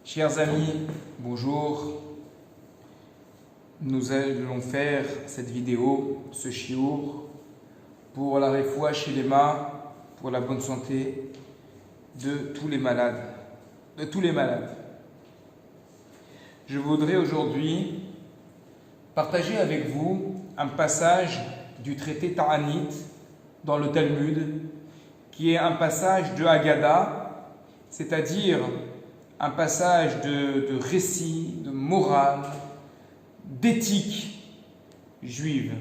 Chers amis, bonjour. Nous allons faire cette vidéo, ce chiour, pour la refoua shelema, pour la bonne santé de tous les malades. Je voudrais aujourd'hui partager avec vous un passage du traité Ta'anit dans le Talmud, qui est un passage de Haggadah, c'est-à-dire un passage de récit, de morale, d'éthique juive.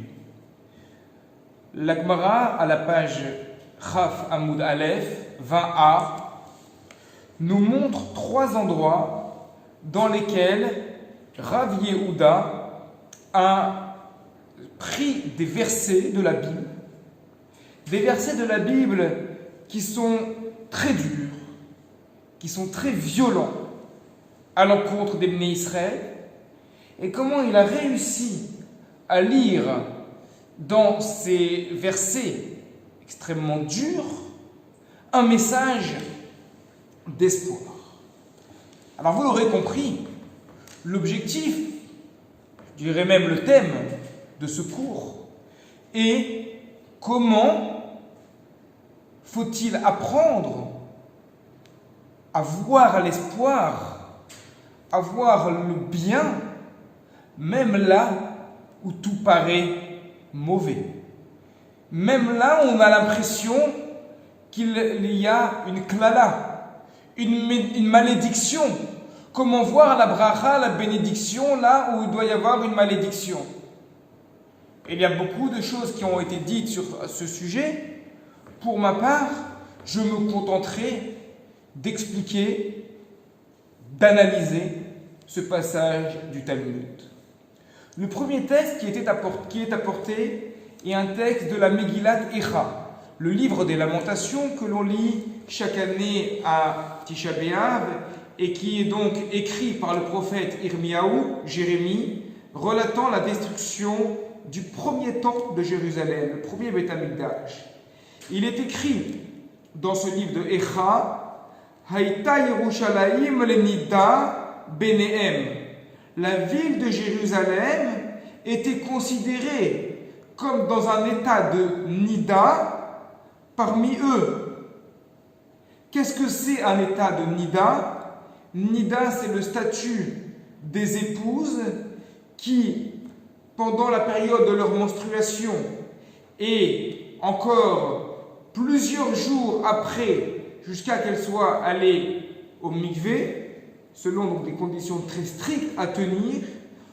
La Gemara, à la page Chaf Amoud Aleph 20a, nous montre 3 endroits dans lesquels Rav Yehuda a pris des versets de la Bible, des versets de la Bible qui sont très durs, qui sont très violents à l'encontre des Bnei Israël, et comment il a réussi à lire dans ces versets extrêmement durs un message d'espoir. Alors vous l'aurez compris, l'objectif, je dirais même le thème de ce cours est comment faut-il apprendre à voir l'espoir, à voir le bien, même là où tout paraît mauvais. Même là où on a l'impression qu'il y a une klala, une malédiction. Comment voir la bracha, la bénédiction, là où il doit y avoir une malédiction? Il y a beaucoup de choses qui ont été dites sur ce sujet. Pour ma part, je me contenterai d'expliquer, d'analyser ce passage du Talmud. Le premier texte qui est apporté est un texte de la Megillat Echa, le livre des lamentations que l'on lit chaque année à Tisha B'Av et qui est donc écrit par le prophète Irmiyahu, Jérémie, relatant la destruction du premier temple de Jérusalem, le premier Beth Amikdash. Il est écrit dans ce livre de Echa, Haïta Yerushalayim lenida benehem. La ville de Jérusalem était considérée comme dans un état de nida parmi eux. Qu'est-ce que c'est un état de nida? Nida, c'est le statut des épouses qui, pendant la période de leur menstruation et encore plusieurs jours après, jusqu'à qu'elles soient allées au mikvé, selon donc des conditions très strictes à tenir,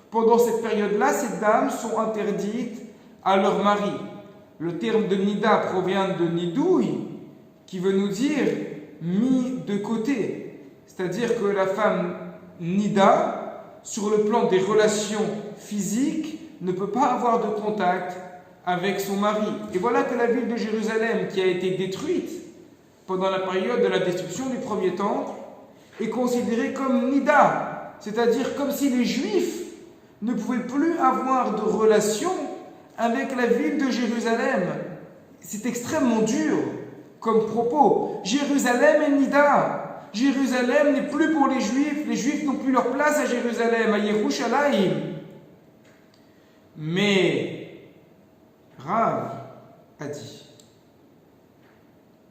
pendant cette période-là, ces dames sont interdites à leur mari. Le terme de nida provient de nidouille, qui veut nous dire mis de côté. C'est-à-dire que la femme nida, sur le plan des relations physiques, ne peut pas avoir de contact avec son mari. Et voilà que la ville de Jérusalem, qui a été détruite pendant la période de la destruction du premier temple, est considérée comme nida, c'est-à-dire comme si les Juifs ne pouvaient plus avoir de relation avec la ville de Jérusalem. C'est extrêmement dur comme propos. Jérusalem est nida. Jérusalem n'est plus pour les Juifs n'ont plus leur place à Jérusalem, à Yerushalayim. Mais Rav a dit,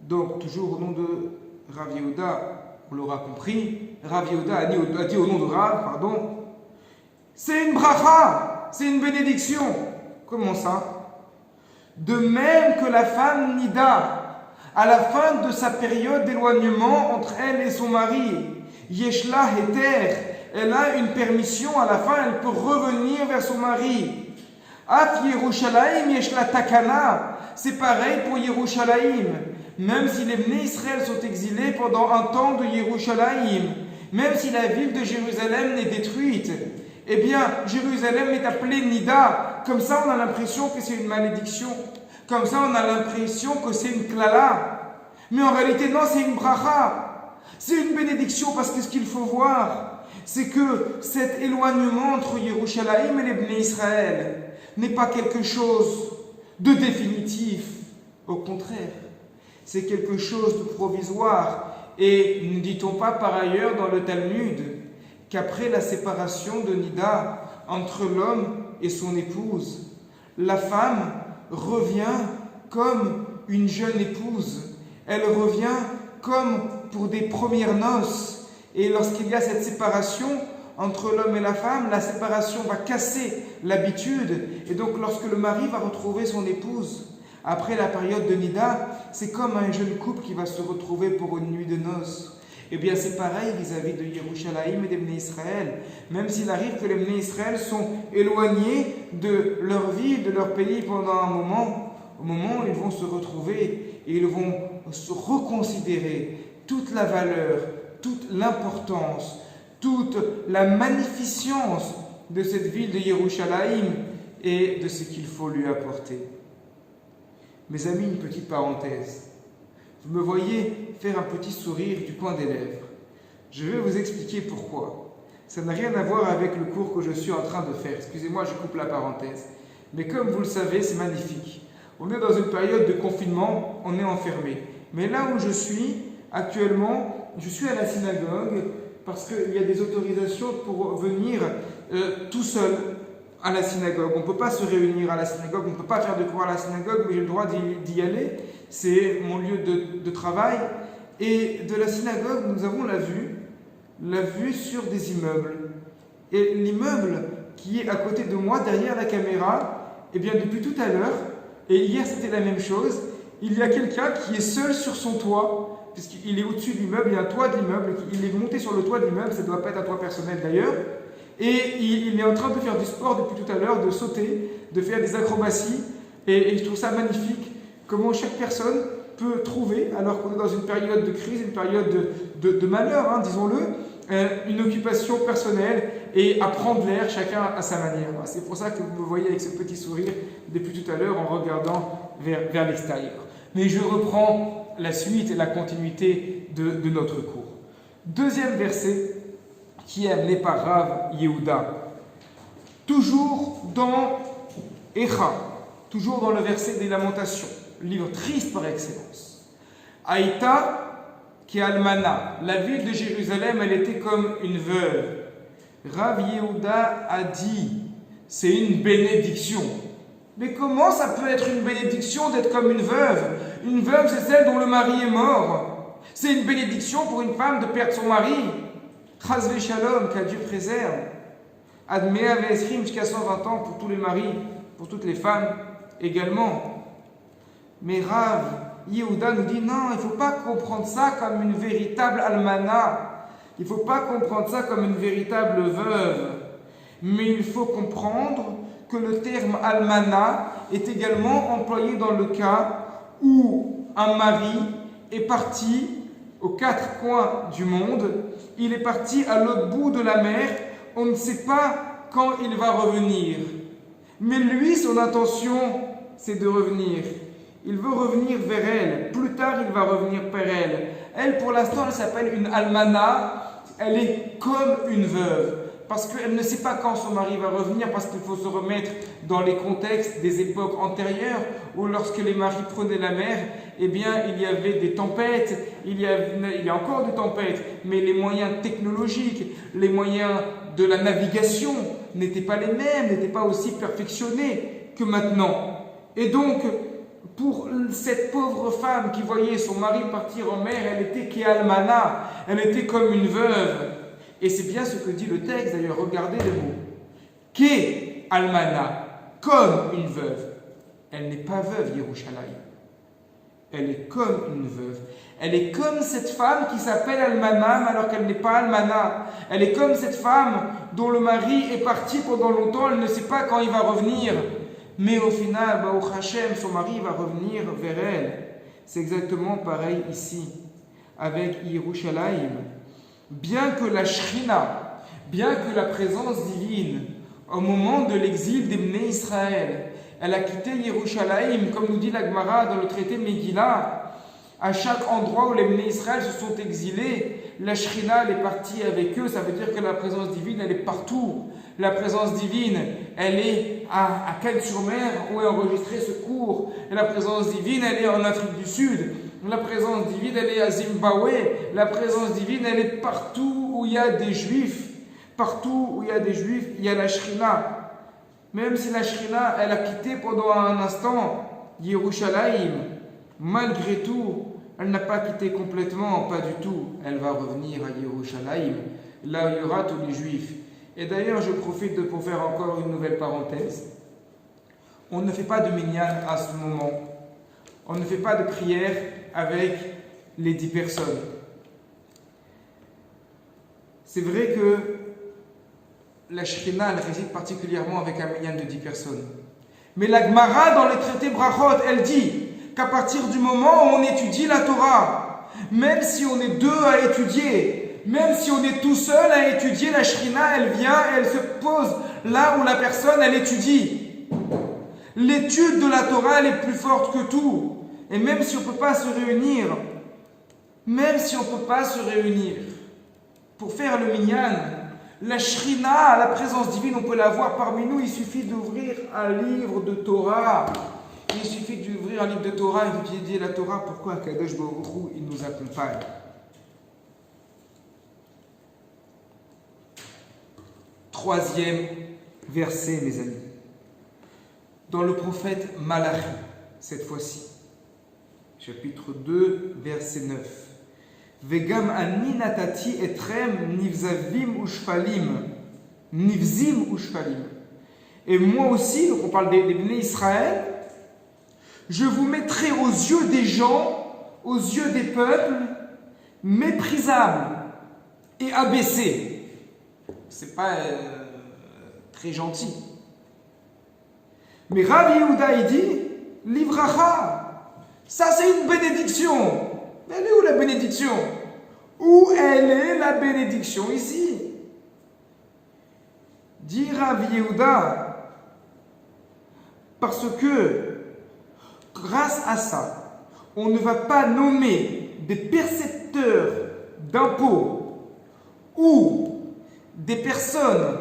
donc toujours au nom de Rav Yehuda, on l'aura compris, Rav Yehuda a dit au nom de Rav, c'est une bracha, c'est une bénédiction. Comment ça? De même que la femme nida, à la fin de sa période d'éloignement entre elle et son mari, Yeshla Heter, elle a une permission, à la fin elle peut revenir vers son mari. Af Yerushalayim Yeshla Takana, c'est pareil pour Yerushalayim. Même si les Bnei Israël sont exilés pendant un temps de Yerushalayim, même si la ville de Jérusalem n'est détruite, eh bien, Jérusalem est appelée Nida. Comme ça, on a l'impression que c'est une malédiction. Comme ça, on a l'impression que c'est une klala. Mais en réalité, non, c'est une bracha. C'est une bénédiction parce que ce qu'il faut voir, c'est que cet éloignement entre Yerushalayim et les Bnei Israël n'est pas quelque chose de définitif. Au contraire, c'est quelque chose de provisoire. Et ne dit-on pas par ailleurs dans le Talmud qu'après la séparation de Nida entre l'homme et son épouse, la femme revient comme une jeune épouse. Elle revient comme pour des premières noces. Et lorsqu'il y a cette séparation entre l'homme et la femme, la séparation va casser l'habitude. Et donc lorsque le mari va retrouver son épouse après la période de Nida, c'est comme un jeune couple qui va se retrouver pour une nuit de noces. Eh bien c'est pareil vis-à-vis de Yerushalayim et des Bnei Israël. Même s'il arrive que les Bnei Israël sont éloignés de leur vie, de leur pays pendant un moment, au moment où ils vont se retrouver et ils vont se reconsidérer toute la valeur, toute l'importance, toute la magnificence de cette ville de Yerushalayim et de ce qu'il faut lui apporter. Mes amis, une petite parenthèse. Vous me voyez faire un petit sourire du coin des lèvres. Je vais vous expliquer pourquoi. Ça n'a rien à voir avec le cours que je suis en train de faire. Excusez-moi, je coupe la parenthèse. Mais comme vous le savez, c'est magnifique. On est dans une période de confinement, on est enfermé. Mais là où je suis actuellement, je suis à la synagogue parce qu'il y a des autorisations pour venir tout seul à la synagogue. On ne peut pas se réunir à la synagogue, on ne peut pas faire de cours à la synagogue, mais j'ai le droit d'y aller. C'est mon lieu de travail. Et de la synagogue, nous avons la vue sur des immeubles. Et l'immeuble qui est à côté de moi, derrière la caméra, eh bien depuis tout à l'heure, et hier c'était la même chose, il y a quelqu'un qui est seul sur son toit, puisqu'il est au-dessus de l'immeuble, il y a un toit de l'immeuble, il est monté sur le toit de l'immeuble, ça ne doit pas être un toit personnel d'ailleurs, et il est en train de faire du sport depuis tout à l'heure, de sauter, de faire des acrobaties, et je trouve ça magnifique, comment chaque personne peut trouver, alors qu'on est dans une période de crise, une période de malheur, disons-le, une occupation personnelle et à prendre l'air chacun à sa manière. C'est pour ça que vous me voyez avec ce petit sourire depuis tout à l'heure en regardant vers l'extérieur. Mais je reprends la suite et la continuité de notre cours. Deuxième verset qui est amené par Rav Yehuda. Toujours dans Echa, toujours dans le verset des Lamentations, livre triste par excellence. Aïta qui Almana, la ville de Jérusalem, elle était comme une veuve. Rav Yehuda a dit, c'est une bénédiction. Mais comment ça peut être une bénédiction d'être comme une veuve? Une veuve, c'est celle dont le mari est mort. C'est une bénédiction pour une femme de perdre son mari. Chas v'shalom, que Dieu préserve. Admea ve'esrim, jusqu'à 120 ans pour tous les maris, pour toutes les femmes également. Mais Rav Yehuda nous dit non, il ne faut pas comprendre ça comme une véritable almana. Il ne faut pas comprendre ça comme une véritable veuve. Mais il faut comprendre que le terme almana est également employé dans le cas où un mari est parti aux quatre coins du monde. Il est parti à l'autre bout de la mer. On ne sait pas quand il va revenir. Mais lui, son intention, c'est de revenir. Il veut revenir vers elle. Plus tard, il va revenir vers elle. Elle, pour l'instant, elle s'appelle une almana. Elle est comme une veuve. Parce qu'elle ne sait pas quand son mari va revenir, parce qu'il faut se remettre dans les contextes des époques antérieures, où lorsque les maris prenaient la mer, eh bien, il y avait des tempêtes, il y a encore des tempêtes, mais les moyens technologiques, les moyens de la navigation n'étaient pas les mêmes, n'étaient pas aussi perfectionnés que maintenant. Et donc, pour cette pauvre femme qui voyait son mari partir en mer, elle était ke'almana, elle était comme une veuve. Et c'est bien ce que dit le texte, d'ailleurs, regardez le mot. Ke'almana, comme une veuve. Elle n'est pas veuve, Yerushalayim. Elle est comme une veuve. Elle est comme cette femme qui s'appelle Almana, alors qu'elle n'est pas Almana. Elle est comme cette femme dont le mari est parti pendant longtemps, elle ne sait pas quand il va revenir. Mais au final, Baruch Hashem, son mari va revenir vers elle. C'est exactement pareil ici, avec Yerushalayim. Bien que la Shrina, bien que la présence divine, au moment de l'exil des Bnei Israël, elle a quitté Yerushalayim, comme nous dit la Gemara dans le traité de Megillah, à chaque endroit où les Bnei Israël se sont exilés, la Shrina elle est partie avec eux, ça veut dire que la présence divine elle est partout. La présence divine, elle est à Cannes-sur-Mer où est enregistré ce cours. Et la présence divine, elle est en Afrique du Sud. La présence divine, elle est à Zimbabwe. La présence divine, elle est partout où il y a des Juifs. partout où il y a des juifs, il y a la Shrina. Même si la Shrina, elle a quitté pendant un instant Yerushalayim, malgré tout, elle n'a pas quitté complètement, pas du tout. Elle va revenir à Yerushalayim, là où il y aura tous les juifs. Et d'ailleurs, je profite pour faire encore une nouvelle parenthèse. On ne fait pas de minyan à ce moment. On ne fait pas de prière avec les 10 personnes. C'est vrai que la Shekhinah, elle réside particulièrement avec un minyan de 10 personnes. Mais la Gemara, dans le traité Brachot, elle dit qu'à partir du moment où on étudie la Torah, même si on est 2 à étudier, même si on est tout seul à étudier, la Shekhinah, elle vient et elle se pose là où la personne, elle étudie. L'étude de la Torah, elle est plus forte que tout. Et même si on ne peut pas se réunir, pour faire le minyan, la Shrina, la présence divine, on peut la voir parmi nous. Il suffit d'ouvrir un livre de Torah. Il suffit d'ouvrir un livre de Torah et d'étudier la Torah. Pourquoi Kadosh Baruch Hu, il nous accompagne. Troisième verset, mes amis. Dans le prophète Malachi, cette fois-ci, chapitre 2, verset 9. Vegam ani natati etrem nivzavim ushfalim. Nivzim ushfalim. Et moi aussi, donc on parle des béné Israël, je vous mettrai aux yeux des gens, aux yeux des peuples, méprisables et abaissés. C'est pas très gentil. Mais Rav Yehuda, il dit, livracha, ça c'est une bénédiction. Mais elle est où la bénédiction? Où elle est la bénédiction ici? Dit Rav Yehuda, parce que grâce à ça, on ne va pas nommer des percepteurs d'impôts ou des personnes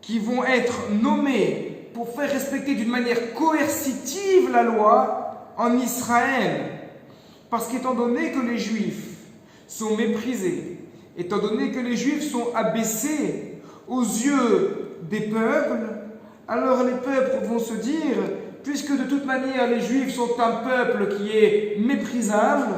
qui vont être nommées pour faire respecter d'une manière coercitive la loi en Israël. Parce qu'étant donné que les Juifs sont méprisés, étant donné que les Juifs sont abaissés aux yeux des peuples, alors les peuples vont se dire, puisque de toute manière les Juifs sont un peuple qui est méprisable,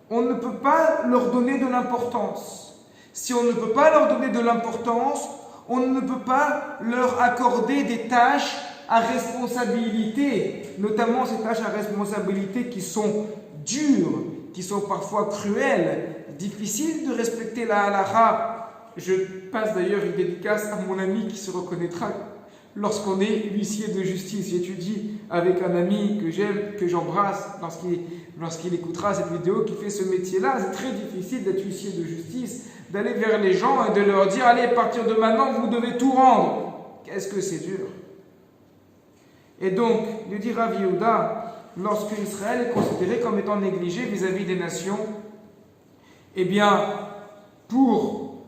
on ne peut pas leur donner de l'importance. Si on ne peut pas leur donner de l'importance, on ne peut pas leur accorder des tâches à responsabilité, notamment ces tâches à responsabilité qui sont dures, qui sont parfois cruelles, difficiles de respecter la halakha. Je passe d'ailleurs une dédicace à mon ami qui se reconnaîtra lorsqu'on est huissier de justice. J'étudie avec un ami que j'aime, que j'embrasse lorsqu'il écoutera cette vidéo, qui fait ce métier-là. C'est très difficile d'être huissier de justice, d'aller vers les gens et de leur dire « Allez, à partir de maintenant, vous devez tout rendre ». Qu'est-ce que c'est dur. Et donc, nous dit Rav Yehuda, lorsque Israël est considéré comme étant négligé vis-à-vis des nations, eh bien, pour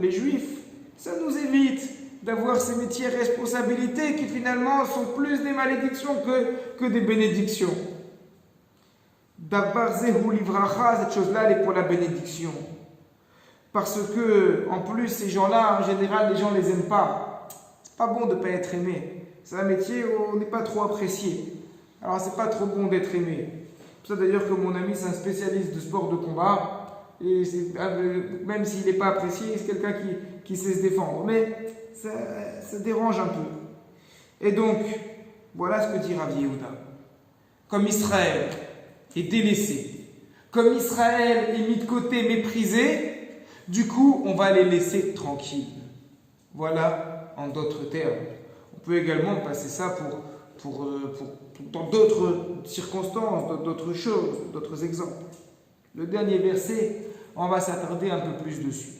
les Juifs, ça nous évite d'avoir ces métiers à responsabilité qui finalement sont plus des malédictions que des bénédictions. Dabar zehu livracha, cette chose-là, elle est pour la bénédiction. Parce que, en plus, ces gens-là, en général, les gens ne les aiment pas. C'est pas bon de ne pas être aimé. C'est un métier où on n'est pas trop apprécié. Alors, c'est pas trop bon d'être aimé. C'est pour ça d'ailleurs que mon ami, c'est un spécialiste de sport de combat. Et même s'il n'est pas apprécié, c'est quelqu'un qui sait se défendre. Mais ça dérange un peu. Et donc, voilà ce que dit Rav Yehuda. Comme Israël est délaissé, comme Israël est mis de côté, méprisé, du coup, on va les laisser tranquilles. Voilà, en d'autres termes. On peut également passer ça dans d'autres circonstances, d'autres choses, d'autres exemples. Le dernier verset, on va s'attarder un peu plus dessus.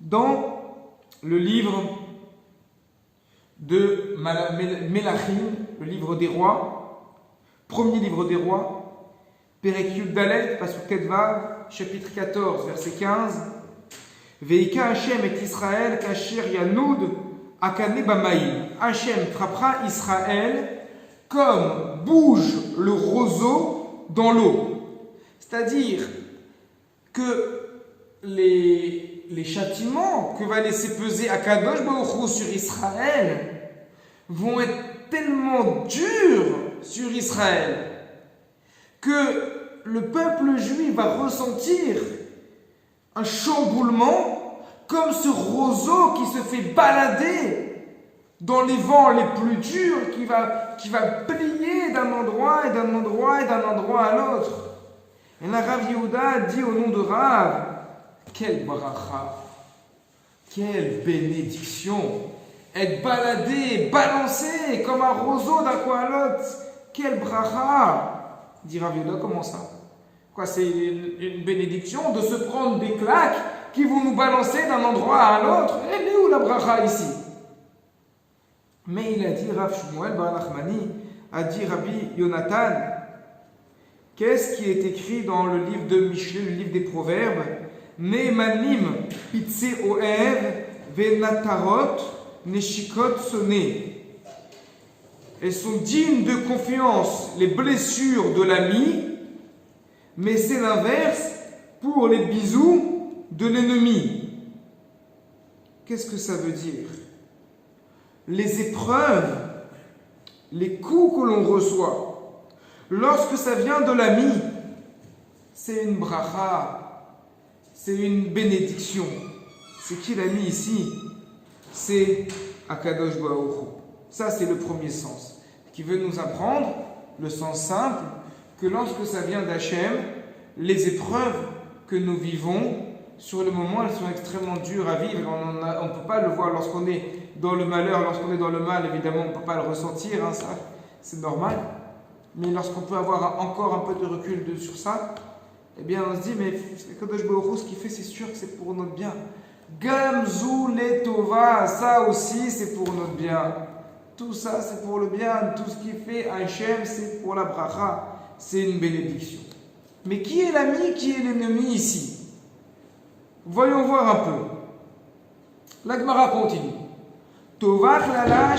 Dans le livre de Melachim, le livre des rois, premier livre des rois, Perek Yud Dalet, Pasuk Vav, chapitre 14, verset 15, Veika Hashem et Israël, Kasher Yanoud, Akane Bamaïm. Hashem frappera Israël comme bouge le roseau dans l'eau. C'est-à-dire, que les châtiments que va laisser peser Akadosh Baruch Hu sur Israël vont être tellement durs sur Israël que le peuple juif va ressentir un chamboulement comme ce roseau qui se fait balader dans les vents les plus durs, qui va plier d'un endroit et d'un endroit et d'un endroit à l'autre. Et là, Rav Yehuda dit au nom de Rav, quelle bracha, quelle bénédiction, être baladé, balancé comme un roseau d'un coin à l'autre, quelle bracha, dit Rav Yehuda. Comment ça? Quoi, c'est une bénédiction de se prendre des claques qui vont nous balancer d'un endroit à l'autre? Elle est où la bracha ici? Mais il a dit, Rav Shmuel Bar Nachmani, a dit Rabbi Yonatan, qu'est-ce qui est écrit dans le livre de Michelet, le livre des Proverbes? Ne'emanim pitse oev venatarot neshikot soné. Elles sont dignes de confiance, les blessures de l'ami, mais c'est l'inverse pour les bisous de l'ennemi. Qu'est-ce que ça veut dire? Les épreuves, les coups que l'on reçoit, lorsque ça vient de l'ami, c'est une bracha, c'est une bénédiction. C'est qui l'ami ici? C'est Akadosh Baruch Hu. Ça, c'est le premier sens, qui veut nous apprendre le sens simple, que lorsque ça vient d'Hachem, les épreuves que nous vivons, sur le moment, elles sont extrêmement dures à vivre. On ne peut pas le voir lorsqu'on est dans le malheur, lorsqu'on est dans le mal, évidemment, on ne peut pas le ressentir, hein, ça, c'est normal. Mais lorsqu'on peut avoir encore un peu de recul sur ça, eh bien, on se dit, mais Kadosh Baruch Hu, ce qu'il fait, c'est sûr que c'est pour notre bien. Gamzou letova, ça aussi, c'est pour notre bien. Tout ça, c'est pour le bien. Tout ce qu'il fait Hachem, c'est pour la bracha. C'est une bénédiction. Mais qui est l'ami, qui est l'ennemi ici? Voyons voir un peu. La Gemara continue. Tova klala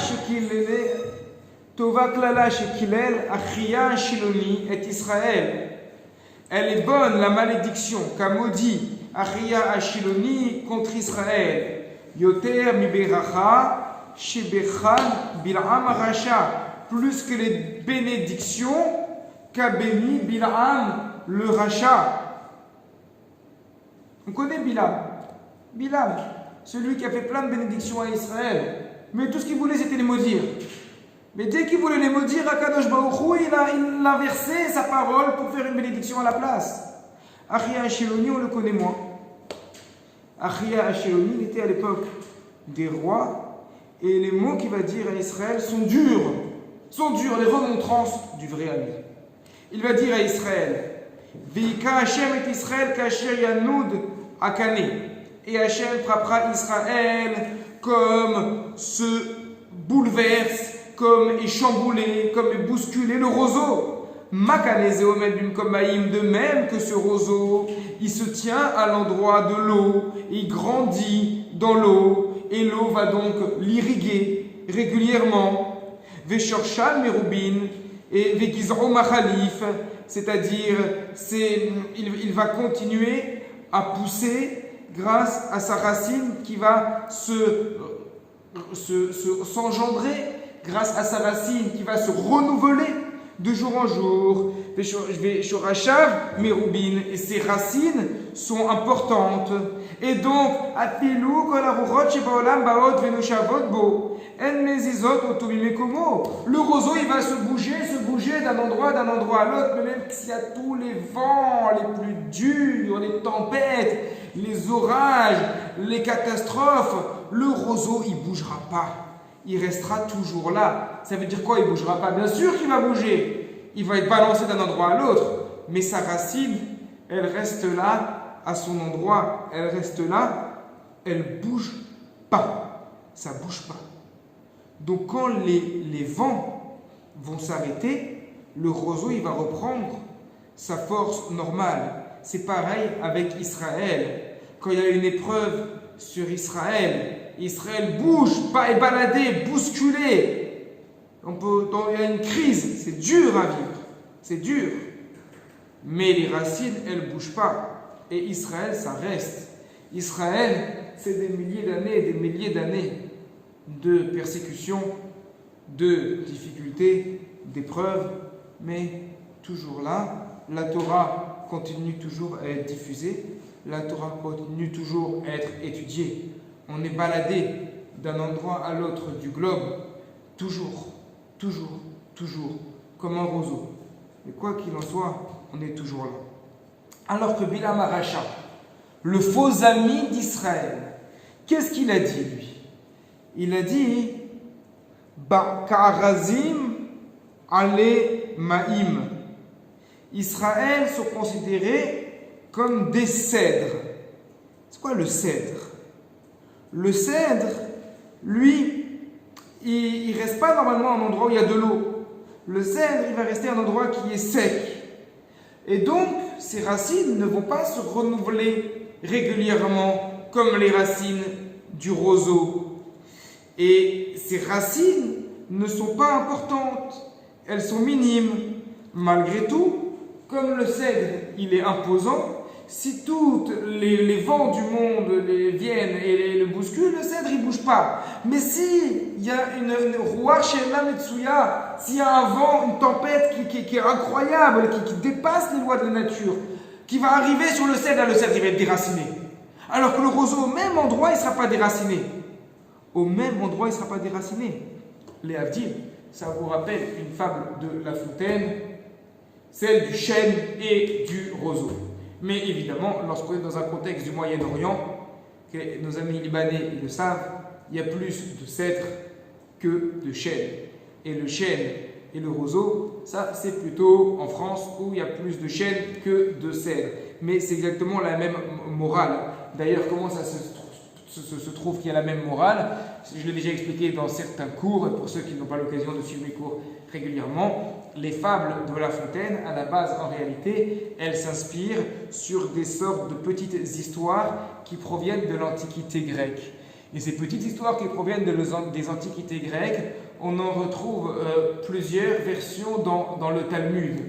shekilel achia shiloni et Israël. Elle est bonne, la malédiction qu'a maudit Achia Ashiloni contre Israël. Yoter mi beracha shebechan Bil'am Racha. Plus que les bénédictions qu'a béni Bil'am le Racha. On connaît Bilam, celui qui a fait plein de bénédictions à Israël. Mais tout ce qu'il voulait, c'était les maudire. Mais dès qu'il voulait les maudire, Akadosh Baruch Hu, il a inversé sa parole pour faire une bénédiction à la place. Achia Ashiloni, on le connaît moins. Achia Ashiloni, il était à l'époque des rois. Et les mots qu'il va dire à Israël sont durs. Les remontrances du vrai ami. Il va dire à Israël, Vika Hashem et Israël kasher yanud akane. Et Hashem frappera Israël comme se bouleverse, comme est chamboulé, comme est bousculé le roseau. Makane zeomed bim komaim, de même que ce roseau, il se tient à l'endroit de l'eau, il grandit dans l'eau, et l'eau va donc l'irriguer régulièrement. Veshorshan merubin et vegizro machalif, c'est-à-dire il va continuer à pousser grâce à sa racine qui va s'engendrer, grâce à sa racine qui va se renouveler de jour en jour. Shorashav merubin, et ses racines sont importantes. Et donc, afilu kol aruchot shebaolam baot venushavot bo. Le roseau, il va se bouger d'un endroit à l'autre, mais même s'il y a tous les vents les plus durs, les tempêtes, les orages, les catastrophes, le roseau, il ne bougera pas. Il restera toujours là. Ça veut dire quoi, il ne bougera pas? Bien sûr qu'il va bouger. Il va être balancé d'un endroit à l'autre, mais sa racine, elle reste là, à son endroit. Elle reste là, elle ne bouge pas. Ça ne bouge pas. Donc quand les vents vont s'arrêter, le roseau il va reprendre sa force normale. C'est pareil avec Israël. Quand il y a une épreuve sur Israël, Israël bouge, pas est baladé, bousculé. Il y a une crise, c'est dur à vivre, c'est dur. Mais les racines, elles ne bougent pas. et Israël, ça reste. Israël, c'est des milliers d'années et des milliers d'années de persécutions, de difficultés, d'épreuves, mais toujours là, la Torah continue toujours à être diffusée, la Torah continue toujours à être étudiée. On est baladé d'un endroit à l'autre du globe, toujours, comme un roseau. Mais quoi qu'il en soit, on est toujours là. Alors que Bilam Aracha, le faux ami d'Israël, qu'est-ce qu'il a dit lui? Il a dit Ka'arazim ale ma'im. Israël sont considérés comme des cèdres. C'est quoi le cèdre? Le cèdre, lui, il ne reste pas normalement à un endroit où il y a de l'eau. Le cèdre, il va rester à un endroit qui est sec. Et donc, ses racines ne vont pas se renouveler régulièrement comme les racines du roseau. Et ces racines ne sont pas importantes, elles sont minimes. Malgré tout, comme le cèdre, il est imposant, si tous les vents du monde viennent et le bousculent, le cèdre, il ne bouge pas. Mais s'il y a une roi Shela Metsuya, s'il y a un vent, une tempête qui est incroyable, qui dépasse les lois de la nature, qui va arriver sur le cèdre, là, le cèdre, il va être déraciné. Alors que le roseau, au même endroit, il ne sera pas déraciné. Au même endroit, il ne sera pas déraciné. Les Havdim, ça vous rappelle une fable de La Fontaine, celle du chêne et du roseau. Mais évidemment, lorsqu'on est dans un contexte du Moyen-Orient, que nos amis libanais le savent, il y a plus de cèdre que de chêne. Et le chêne et le roseau, ça c'est plutôt en France où il y a plus de chêne que de cèdre. Mais c'est exactement la même morale. D'ailleurs, comment ça se trouve qu'il y a la même morale? Je l'ai déjà expliqué dans certains cours, et pour ceux qui n'ont pas l'occasion de suivre mes cours régulièrement, les fables de La Fontaine, à la base, en réalité, elles s'inspirent sur des sortes de petites histoires qui proviennent de l'Antiquité grecque. Et ces petites histoires qui proviennent des Antiquités grecques, on en retrouve plusieurs versions dans le Talmud,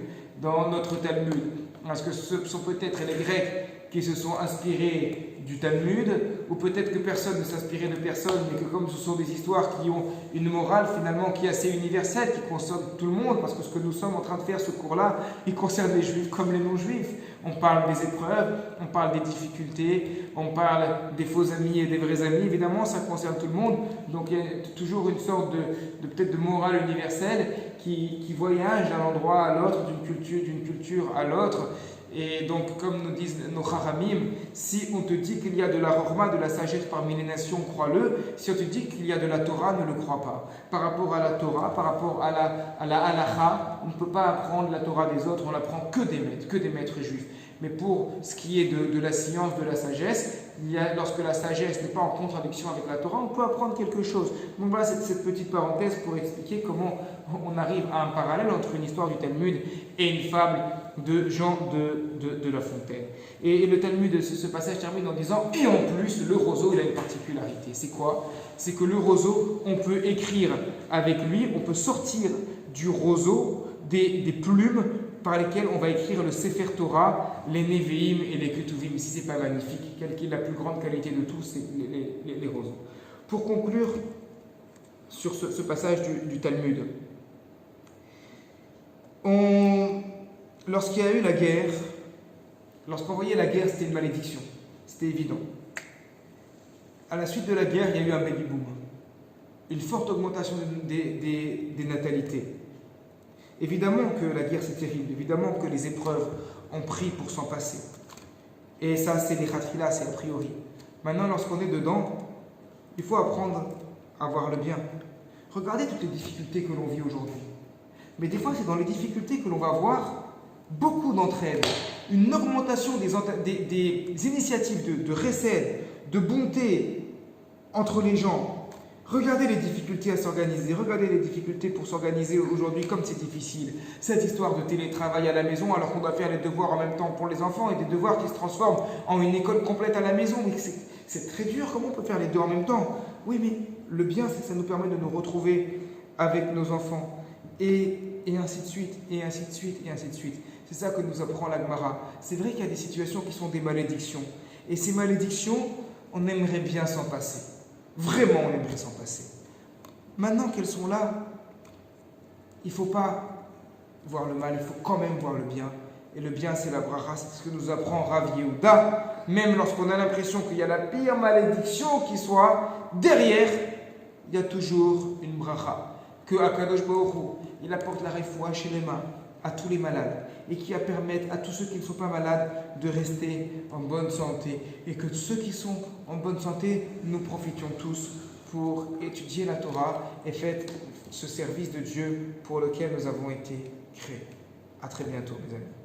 dans notre Talmud. Parce que ce sont peut-être les Grecs qui se sont inspirés du Talmud, ou peut-être que personne ne s'inspirait de personne, mais que comme ce sont des histoires qui ont une morale finalement qui est assez universelle, qui concerne tout le monde, parce que ce que nous sommes en train de faire, ce cours-là, il concerne les juifs comme les non-juifs. On parle des épreuves, on parle des difficultés, on parle des faux amis et des vrais amis, évidemment ça concerne tout le monde, donc il y a toujours une sorte peut-être de morale universelle qui voyage d'un endroit à l'autre, d'une culture à l'autre. Et donc, comme nous disent nos Chachamim, si on te dit qu'il y a de la Chorma, de la sagesse parmi les nations, crois-le. Si on te dit qu'il y a de la Torah, ne le crois pas. Par rapport à la Torah, par rapport à la Halacha, on ne peut pas apprendre la Torah des autres, on n'apprend que des maîtres juifs. Mais pour ce qui est de la science, de la sagesse, lorsque la sagesse n'est pas en contradiction avec la Torah, on peut apprendre quelque chose. Donc voilà cette petite parenthèse pour expliquer comment on arrive à un parallèle entre une histoire du Talmud et une fable de Jean de La Fontaine. Et le Talmud, ce passage termine en disant « Et en plus, le roseau, il a une particularité. » C'est quoi? C'est que le roseau, on peut écrire avec lui, on peut sortir du roseau des plumes par lesquelles on va écrire le Sefer Torah, les Nevi'im et les Ketuvim. Si c'est pas magnifique, quelle est la plus grande qualité de tous, c'est les roseaux. Pour conclure sur ce passage du Talmud, lorsqu'il y a eu la guerre, lorsqu'on voyait la guerre, c'était une malédiction, c'était évident. À la suite de la guerre, il y a eu un baby-boom, une forte augmentation des natalités. Évidemment que la guerre c'est terrible, évidemment que les épreuves ont pris pour s'en passer. Et ça c'est les khatkhila, c'est a priori. Maintenant lorsqu'on est dedans, il faut apprendre à voir le bien. Regardez toutes les difficultés que l'on vit aujourd'hui. Mais des fois c'est dans les difficultés que l'on va voir beaucoup d'entraide, une augmentation des initiatives de recède, de bonté entre les gens. Regardez les difficultés à s'organiser, regardez les difficultés pour s'organiser aujourd'hui comme c'est difficile. Cette histoire de télétravail à la maison alors qu'on doit faire les devoirs en même temps pour les enfants et des devoirs qui se transforment en une école complète à la maison. Mais c'est très dur, comment on peut faire les deux en même temps? Oui, mais le bien, c'est que ça nous permet de nous retrouver avec nos enfants. Et ainsi de suite, et ainsi de suite, et ainsi de suite. C'est ça que nous apprend la Gemara. C'est vrai qu'il y a des situations qui sont des malédictions. Et ces malédictions, on aimerait bien s'en passer. Vraiment, on aimerait s'en passer. Maintenant qu'elles sont là, il ne faut pas voir le mal, il faut quand même voir le bien. Et le bien, c'est la bracha, c'est ce que nous apprend Rav Yehuda. Même lorsqu'on a l'impression qu'il y a la pire malédiction qui soit, derrière, il y a toujours une bracha. Que Akadosh Baruch Hu, il apporte la refoua chez les mains à tous les malades et qui permettent à tous ceux qui ne sont pas malades de rester en bonne santé. Et que ceux qui sont en bonne santé, nous profitions tous pour étudier la Torah et faire ce service de Dieu pour lequel nous avons été créés. À très bientôt, mes amis.